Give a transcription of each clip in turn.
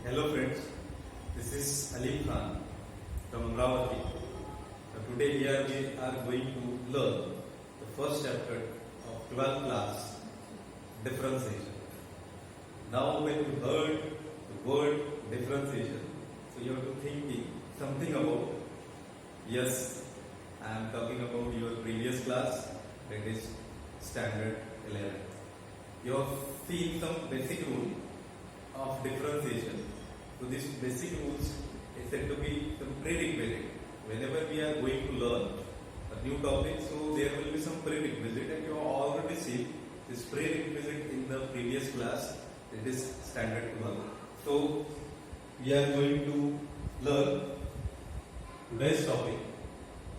Hello friends, this is Ali Khan from Amravati. Today we are going to learn the first chapter of 12th class, differentiation. Now when you heard the word differentiation, so you have to think something about, yes, I am talking about your previous class, that is standard 11. You have seen some basic rule of differentiation. So this basic rules is said to be some prerequisite. Whenever we are going to learn a new topic, so there will be some prerequisite, and you have already seen this prerequisite in the previous class. It is standard 12. So we are going to learn today's topic,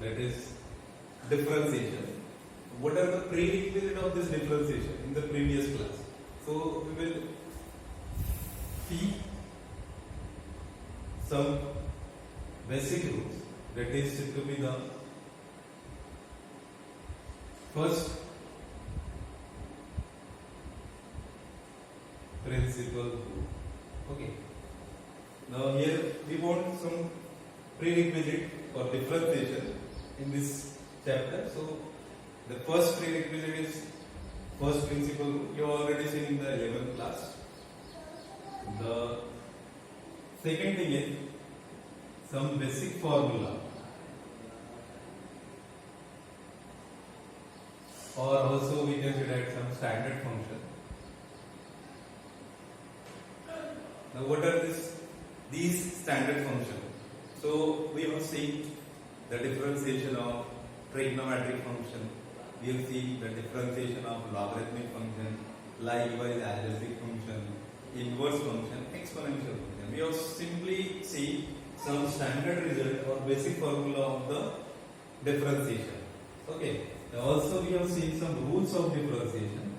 that is differentiation. What are the prerequisites of this differentiation in the previous class? So we will see some basic rules, that is said to be the first principle rule. Okay. Now here we want some prerequisite for differentiation in this chapter. So the first prerequisite is first principle rule. You have already seen in the 11th class. The second thing is some basic formula, or also we can say that some standard function. Now what are these standard functions? So we have seen the differentiation of trigonometric function, we have seen the differentiation of logarithmic function, likewise algebraic function, inverse function, exponential function. We have simply seen some standard result or basic formula of the differentiation. Okay. Now also we have seen some rules of differentiation.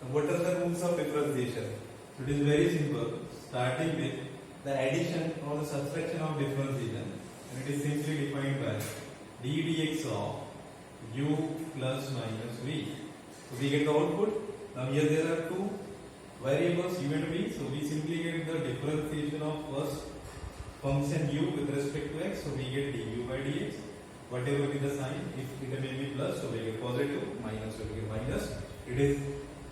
Now what are the rules of differentiation? So it is very simple, starting with the addition or the subtraction of differentiation, and it is simply defined by d dx of u plus minus v. So we get the output. Now here there are two variables u and v. So we simply get the differentiation of first function u with respect to x. So we get du by dx. Whatever be the sign, if it may be plus, so we get positive, minus, so we get minus. It is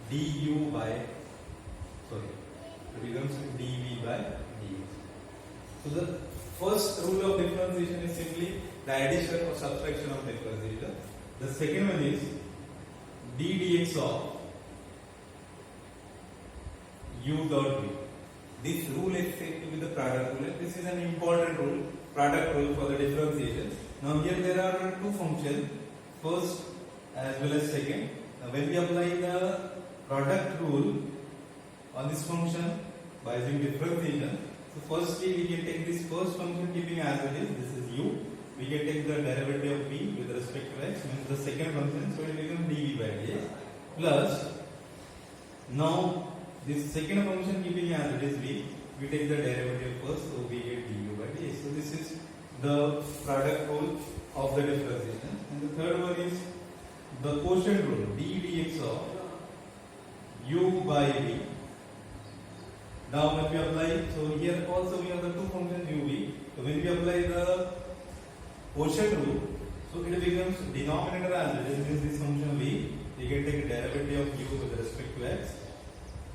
du by, it becomes dv by dx. So the first rule of differentiation is simply the addition or subtraction of differentiation. The second one is d dx of u dot v. This rule is said to be the product rule. This is an important rule, product rule for the differentiation. Now here there are two functions, first as well as second. Now when we apply the product rule on this function by using differentiation, so firstly we can take this first function keeping as it is, this is u. We can take the derivative of v with respect to x, means the second function, so it becomes dv by dx, plus now this second function keeping as it is v, we take the derivative first, so we get du by dx. So this is the product rule of the differentiation. And the third one is the quotient rule, d dx of u by v. Now when we apply, so here also we have the two functions u, v. So when we apply the quotient rule, so it becomes denominator as it is, means this function v, we can take derivative of u with respect to x,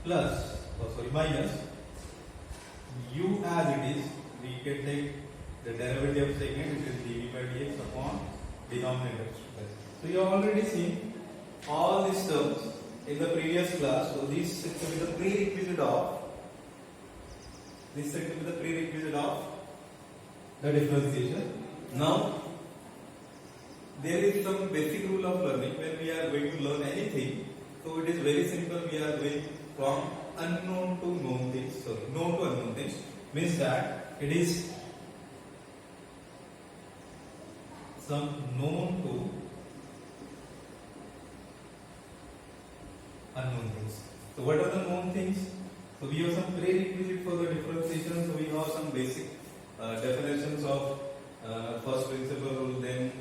plus, minus u as it is, we can take the derivative of second, which is dv by dx upon denominator. So you have already seen all these terms in the previous class. So this is to be the prerequisite of the differentiation. Now there is some basic rule of learning when we are going to learn anything. So it is very simple. We are going from unknown to known things. Known to unknown things means that it is some known to unknown things. So what are the known things? So we have some prerequisite for the differentiation. So we have some basic definitions of first principle rule, then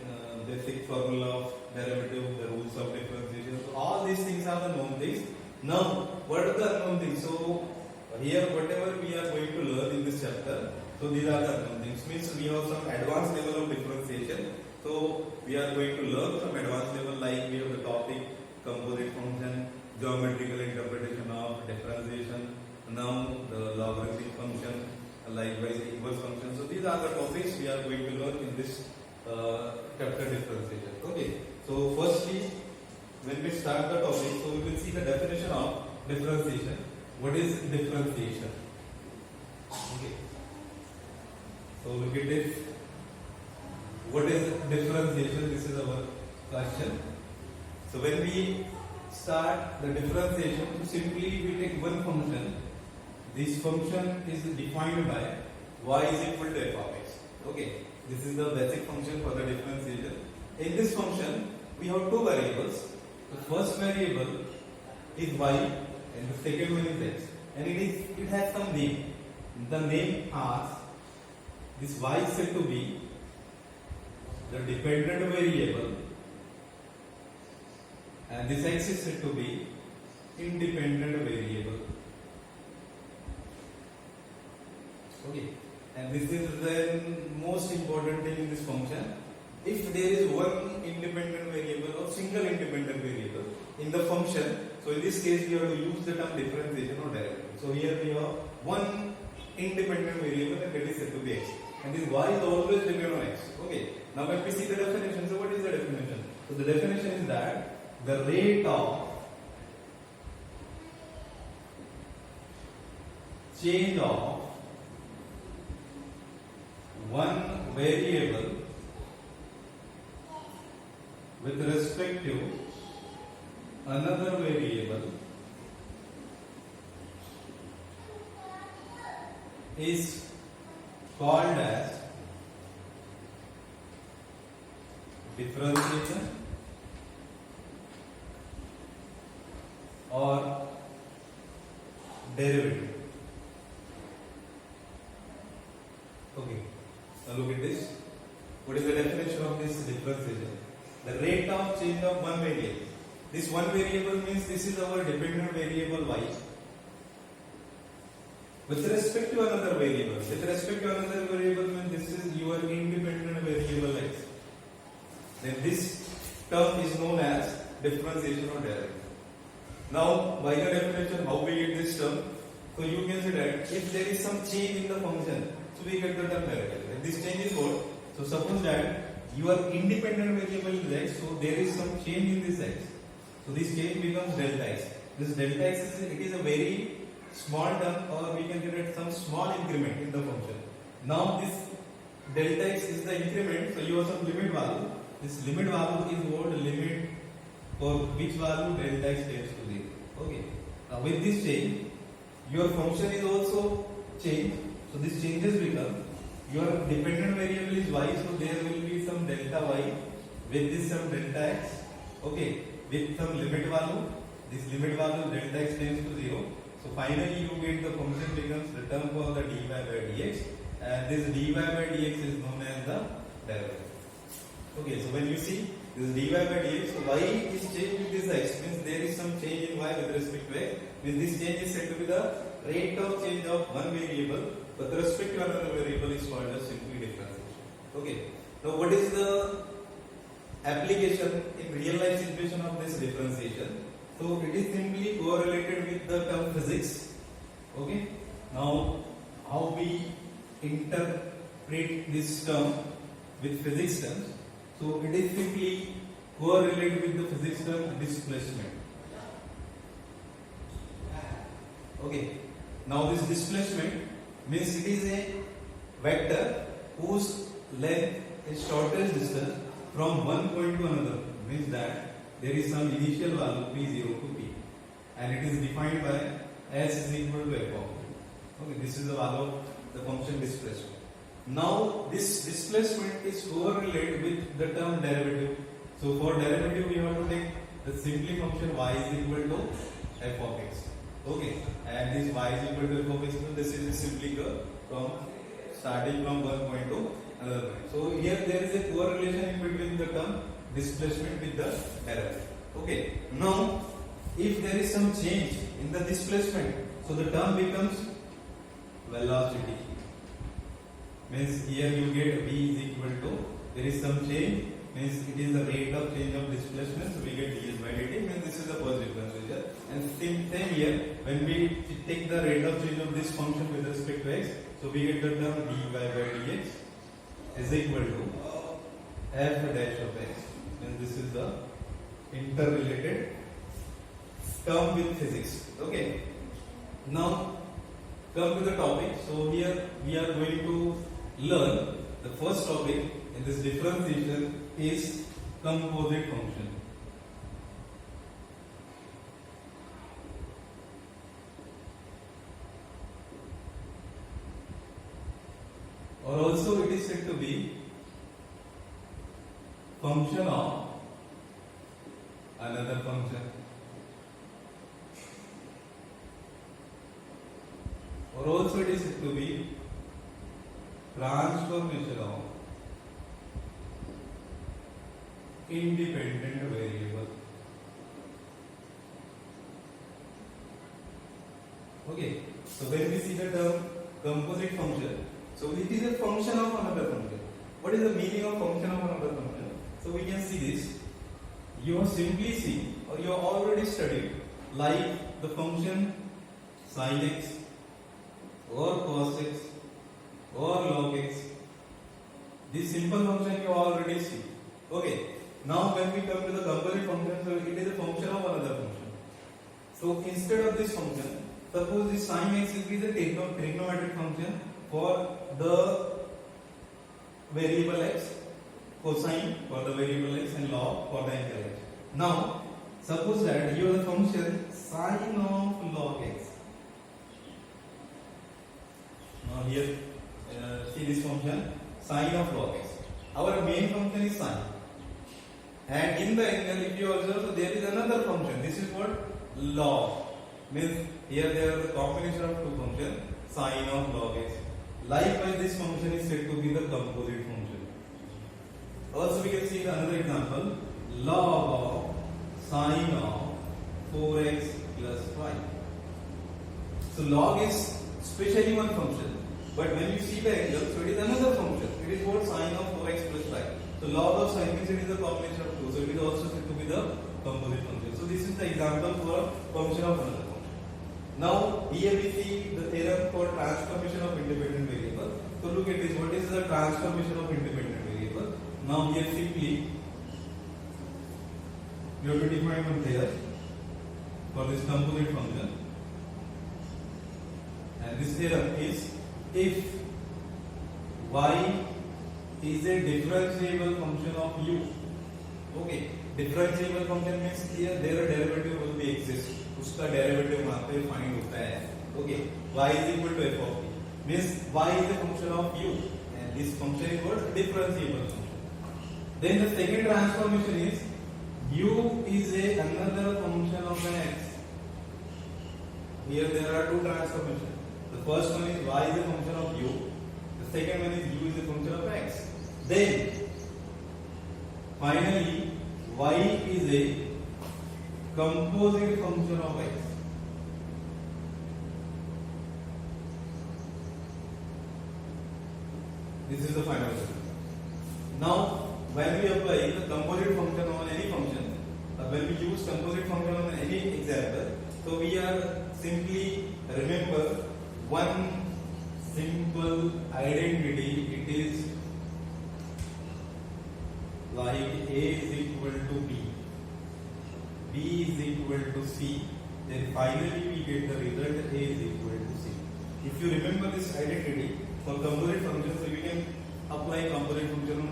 basic formula of derivative, the rules of differentiation. So Now, what are the unknown things? So here, whatever we are going to learn in this chapter, so these are the unknown things. Means we have some advanced level of differentiation. So we are going to learn some advanced level, like we have the topic composite function, geometrical interpretation of differentiation, now the logarithmic function, likewise inverse function. So these are the topics we are going to learn in this chapter differentiation. Okay. So firstly, when we start the topic, so we will see the definition of differentiation. What is differentiation? Okay. So look at this. What is differentiation? This is our question. So when we start the differentiation, simply we take one function. This function is defined by y is equal to f of x. Okay. This is the basic function for the differentiation. In this function, we have two variables. The first variable is y and the second one is x, and it has some name. The name asks this y is said to be the dependent variable and this x is said to be independent variable. Okay, and this is the most important thing in this function. If there is one independent variable or single independent variable in the function, so in this case we have to use the term differentiation or derivative. So here we have one independent variable and that is said to be x, and this y is always dependent on x. Okay. Now when we see the definition, so what is the definition? So the definition is that the rate of change of one variable with respect to another variable is called as differentiation or derivative. Okay, now look at this. What is the definition of this differentiation? The rate of change of one variable. This one variable means this is our dependent variable y with respect to another variable. With respect to another variable means this is your independent variable x. Then this term is known as differentiation or derivative. Now, by the definition, how we get this term? So you can say that if there is some change in the function, so we get the term derivative. And this change is what? So suppose that your independent variable is x, so there is some change in this x. So this change becomes delta x. This delta x is a very small term, or we can get some small increment in the function. Now this delta x is the increment, so you have some limit value. This limit value is what? Limit for which value delta x tends to 0. Okay. Now with this change, your function is also changed. So this changes become your dependent variable is y, so there will be some delta y with this some delta x. Okay, with some limit value. This limit value delta x tends to 0. So finally you get the function becomes the term for the dy by dx, and this dy by dx is known as the derivative. Okay, so when you see this dy by dx, so y is changed with this x, means there is some change in y with respect to x. Means this change is said to be the rate of change of one variable with respect to another variable is called as simply differentiation. Okay. Now what is the application in real life situation of this differentiation? So it is simply correlated with the term physics. Okay. Now how we interpret this term with physics terms? So it is simply correlated with the physics term displacement. Okay. Now this displacement means it is a vector whose length is shortest distance from one point to another. Means that there is some initial value p0 to p, and it is defined by s is equal to f of p. Okay, this is the value of the function displacement. Now this displacement is correlated with the term derivative. So for derivative we have to take the simply function y is equal to f of x. Okay, and this y is equal to f of x, so this is simply from starting from one point to another point. So here there is a correlation in between the term displacement with the derivative. Okay, now if there is some change in the displacement, so the term becomes velocity. Means here you get v is equal to, there is some change, means it is the rate of change of displacement, so we get ds by dt, means this is the first differential. And same here, when we take the rate of change of this function with respect to x, so we get the term dy by dx is equal to f dash of x, and this is the interrelated term with physics. Okay, now come to the topic. So here we are going to learn the first topic in this differentiation is composite function. Or also it is said to be function of another function. Or also it is said to be transformation of independent variable. Okay, so when we see the term composite function, so it is a function of another function. What is the meaning of function of another function? So we can see this. You have simply seen, or you have already studied, like the function sin x or cos x or log x. This simple function you already see. Okay. Now when we come to the composite function, so it is a function of another function. So instead of this function, suppose this sin x is a trigonometric function for the variable x, cosine for the variable x, and log for the angle x. Now suppose that you have a function sin of log x. Now here see this function sin of log x. Our main function is sin, and in the angle if you observe, so there is another function. This is what log, means here there are the combination of two functions, sin of log x. Likewise this function is said to be the composite function. Also we can see another example, log of sin of 4x plus 5. So log is specially one function, but when you see the angle, so it is another function. It is what sin of 4x plus 5. So log of sin means it is a combination of two, so it is also said to be the composite function. So this is the example for function of another function. Now here we see the theorem for transformation of independent variable. So look at this. What is the transformation of independent variable? Now here simply you have to define one theorem for this composite function, and this theorem is if y is a differentiable function of u. Okay, differentiable function means here their derivative will be exist. उसका derivative वहाँ पे find होता है. Okay, y is equal to f of t means y is a function of u, and this function is what differentiable function. Then the second transformation is u is another function of an x. Here there are two transformations. The first one is y is a function of u. The second one is u is a function of x. Then finally y is a composite function of x. This is the final result. Now when we apply the composite function on any function, when we use composite function on any example, so we are simply remember one simple identity. It is like A is equal to B, B is equal to C, then finally we get the result A is equal to C. If you remember this identity for composite function, so you can apply composite function on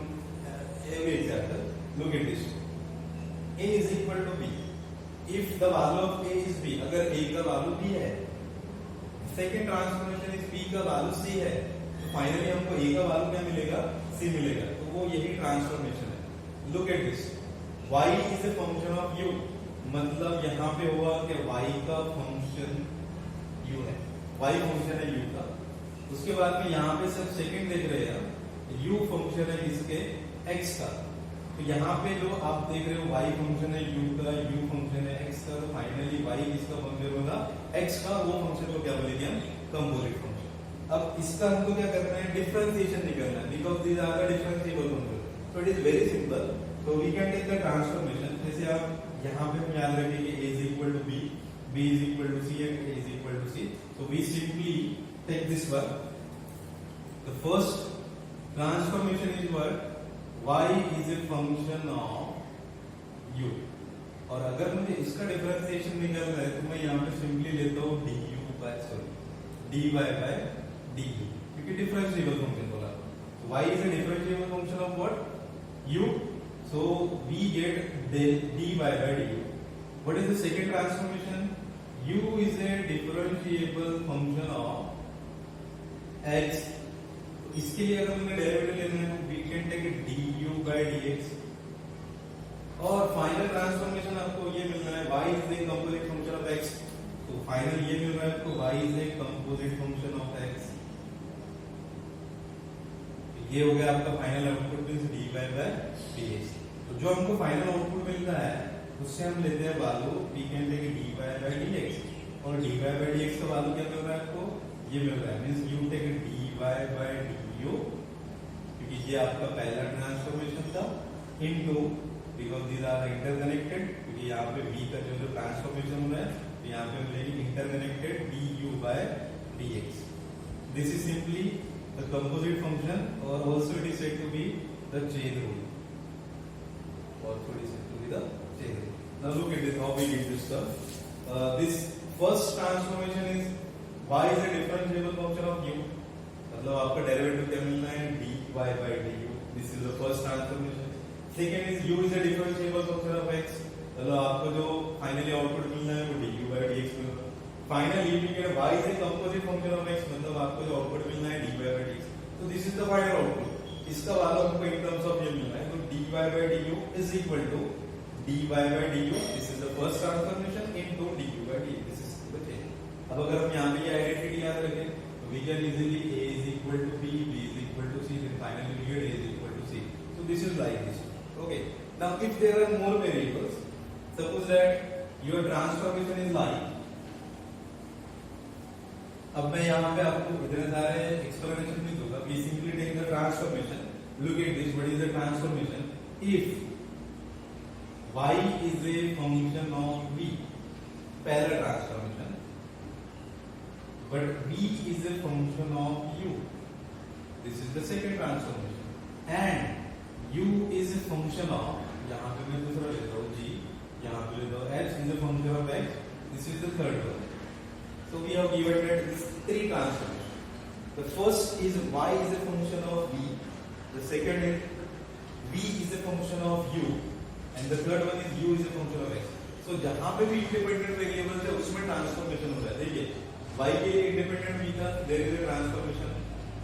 every example. Look at this. A is equal to B. If the value of A is B, अगर A का value B है, second transformation is B का value C है, तो finally हमको A का value क्या मिलेगा? C मिलेगा. तो वो यही transformation है. Look at this. Y is a function of U. मतलब यहाँ पे हुआ कि y का function U है. Y function है U का. उसके बाद में यहाँ पे सब second देख रहे हैं. U function है इसके x का. तो यहाँ पे जो आप देख रहे हो y फंक्शन है u का, u फंक्शन है x का, तो फाइनली y किसका फंक्शन होगा, x का, वो फंक्शन को क्या बोलेंगे हम, कंपोजिट फंक्शन। अब इसका हमको क्या करना है, डिफरेंशिएशन निकालना है, because these are the differentiable function. So it is very simple. तो we can take the transformation. जैसे आप यहाँ पे हम याद रखें कि a is equal to b, b is equal to c and a is equal to c। so we simply take this one. The first transformation is what, y is a function of u। और अगर मुझे इसका differentiation निकालना है तो मैं यहाँ पे सिंपली लेता हूँ dy by du, क्योंकि डिफरेंशिएबल फंक्शन बोला। y is a differentiable function of what, u। so we get dy by du। what is the second transformation, u is a differentiable function of x। इसके लिए अगर हमें derivative लेना है, we can take du by dx। और final transformation आपको ये मिलना है, y is a composite function of x। तो फाइनल ये मिल रहा है आपको, y is a composite function of x। ये हो गया आपका final output means dy by dx। तो जो हमको फाइनल आउटपुट मिलता है उससे हम लेते हैं value, we can take dy by dx। और dy by dx का वैल्यू क्या मिल रहा है आपको, ये मिल रहा है means you take dy by du, क्योंकि ये आपका पहला ट्रांसफॉर्मेशन था, into, because these are interconnected, क्योंकि यहाँ पे v का जो ट्रांसफॉर्मेशन हो रहा है तो यहाँ पे हम लेंगे interconnected du by dx। This is simply the composite function और also it is said to be the chain rule, also it is said to be the chain rule। now look at this, how we get this stuff। this first transformation is y is a differentiable function of u, मतलब आपका derivative क्या मिलना है, dy by du। This is the first transformation. Second is u is a differentiable function of x, मतलब आपको जो finally output मिलना है वो du by dx मिलेगा। Finally you get y is a composite function of x, मतलब आपको जो आउटपुट मिलना है dy by dx। तो this is the final output. इसका वैल्यू हमको इन टर्म्स ऑफ ये मिलना है, तो dy by du is equal to dy by du, this is the first transformation, into du by dx। This is the chain. अब अगर हम यहाँ पे ये आइडेंटिटी याद रखें तो we can easily a is equal to b, b is equal to c, then finally we get a is equal to c। so this is like this। okay, now if there are more variables, suppose that your transformation is like, अब मैं यहाँ पे आपको इतने सारे explanation नहीं दूंगा, we simply take the transformation। look at this, what is the transformation, if y is a function of v, पहला transformation, but v is a function of u, this is the second transformation, and u is a function of, यहाँ पे मैं दूसरा लेता हूँ g, यहाँ पे लेता हूँ h is a function of x, this is the third one। so we have given that these three transformations। the first is y is a function of v, the second is v is a function of u, and the third one is u is a function of x। so जहाँ पे भी independent variables है उसमें transformation हो रहा है। देखिए y के लिए इंडिपेंडेंट v था, there is a transformation,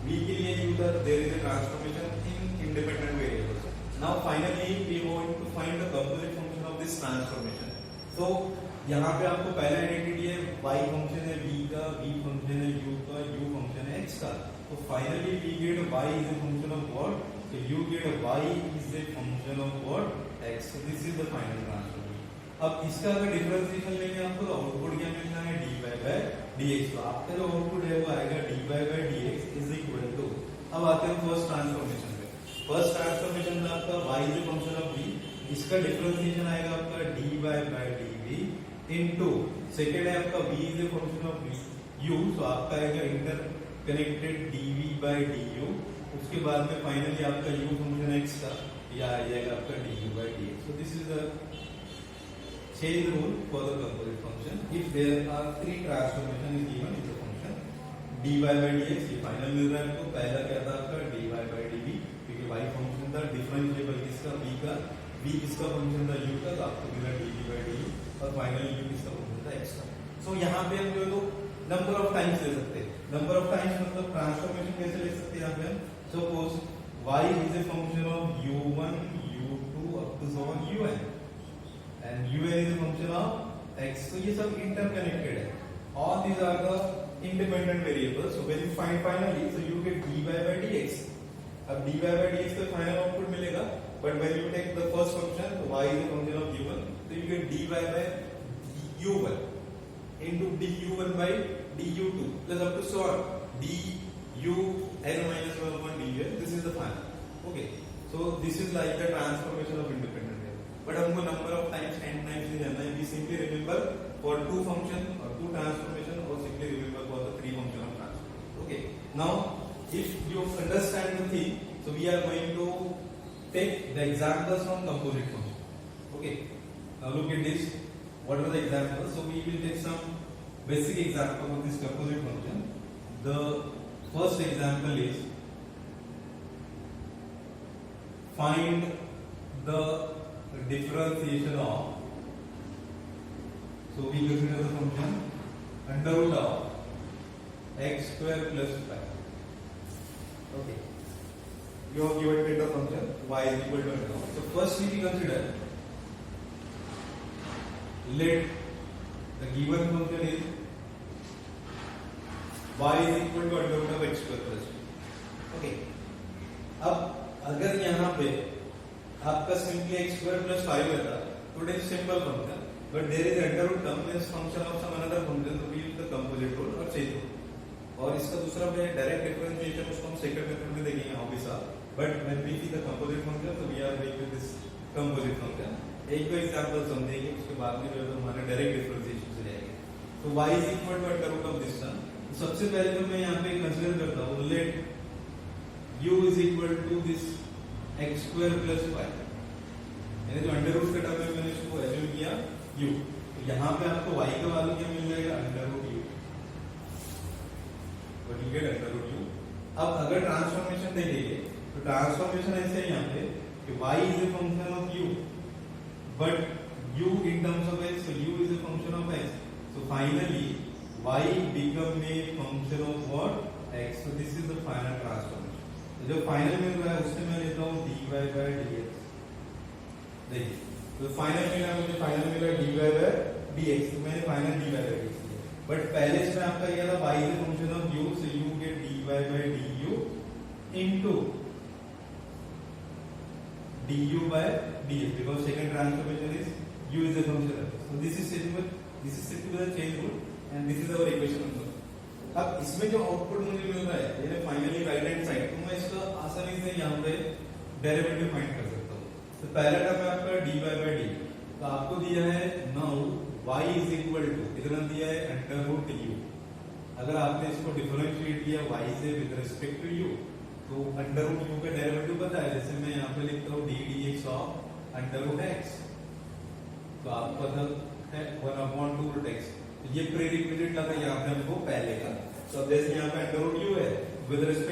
v के लिए u था, there is a transformation in independent variables. Now finally we want to find the composite function of this transformation. तो यहाँ पे आपको पहला आइडेंटिटी है, y फंक्शन है v का, v फंक्शन है u का, u फंक्शन है x का। तो finally we get y is a function of what, so you get y is a function of what, x। so this is the final transformation। अब इसका अगर differentiation लेंगे आपको तो आउटपुट क्या मिलना है, dy by dx। तो आपका जो आउटपुट है वो आएगा dy by dx is equal to, अब आते हैं फर्स्ट ट्रांसफॉर्मेशन पे। फर्स्ट ट्रांसफॉर्मेशन में आपका y is a function of v, इसका डिफरेंशिएशन आएगा आपका dy by dv into, second है आपका v is a function of u, तो आपका आएगा इंटरकनेक्टेड dv by du। उसके बाद में फाइनली आपका u फंक्शन x का या आ जाएगा आपका du by dx। so this is the chain rule for the composite function if there are three transformation is given in the function dy by dx। ये final मिल रहा है आपको। पहला क्या था आपका dy by dv, क्योंकि y फंक्शन था डिफरेंशिएबल किसका, v का, v किसका फंक्शन था u का, तो आपको मिला dv by du, और फाइनली u किसका फंक्शन था x का। सो यहाँ पे हम जो नंबर ऑफ टाइम्स ले सकते हैं। नंबर ऑफ टाइम्स मतलब ट्रांसफॉर्मेशन कैसे ले सकते हैं यहाँ पे हम, suppose y is a function of u1 u2 up to so on un, and un is a function of x। so ये सब interconnected है, all these are the independent variables। so when you find finally, so you get dy by dx। अब dy by dx का final output मिलेगा but when you take the first function, y is a function of u1, so you get dy by u1 into du1 by du2 plus up to so on du n minus 1 upon dun. This is the final. Okay, so this is like the transformation of independent variable. But हमको number of times n times नहीं जानना है. We simply remember for two function or two transformation, or simply remember for the three function of transformation. Okay, now if you understand the thing, so we are going to take the examples from composite function. Okay, now look at this. What are the examples? So we will take some basic example of this composite function. The first example is find the differentiation of, so we consider the function under root of x square plus 5. Okay, you have given data function y is equal to under root. So first we consider, let the given function is y is equal to under root of x square plus 2. Okay, अब अगर यहाँ पे आपका simply x square plus 5 रहता तो it is simple function, but there is under root term means function of some another function, तो we use the composite rule और chain rule. और इसका दूसरा में डायरेक्ट डिफरेंशिएशन, उसको हम सेकंड मेथड में देखेंगे how we solve. But when we see the composite function, तो we are going with this composite function. एक दो एग्जांपल समझेंगे, उसके बाद में जो है हमारा डायरेक्ट डिफरेंशिएशन से जाएगा. तो y is equal to under root of this term. सबसे पहले तो मैं यहाँ पे कंसीडर करता हूँ, let u is equal to this x square plus 5, यानी जो अंडर रूट का टर्म है मैंने इसको एज्यूम किया u. तो यहाँ पे आपको y का वैल्यू क्या मिल जाएगा, under root u. But you get under root u. अब अगर ट्रांसफॉर्मेशन देखेंगे तो ट्रांसफॉर्मेशन ऐसे है यहाँ पे कि y is a function of u, but u in terms of x, so u is a function of x. So finally y become a function of what, x. So this is the final transformation. तो जो final मिल रहा है उससे मैं लेता हूँ dy by dx. देखिए, तो फाइनल मिला मुझे, फाइनल मिला dy by dx, तो मैंने final dy by dx. But पहले इसमें आपका क्या था, y is a function of u, so you get dy by du into du by dx, because second transformation is u is a function of x. So this is said to be the chain rule, and this is our equation number. अब इसमें जो output मुझे मिल रहा है, ये finally right hand side, तो मैं इसका आसानी से यहाँ पे डेरिवेटिव फाइंड कर सकता हूँ. तो पहला टर्म है आपका dy by d, तो आपको दिया है now y is equal to, कितना दिया है, अंडर रूट u. अगर आपने इसको डिफरेंशिएट किया y से विद रिस्पेक्ट टू u, तो अंडर रूट u का डेरिवेटिव पता है. जैसे मैं यहाँ पे लिखता हूँ d dx of under root x, तो आपको पता है 1/2 रूट x. ये प्रीरिक्विजिट लगा यहाँ पे हमको पहले का. तो अब जैसे यहाँ पे अंडर रूट u है, विद रिस्पेक्ट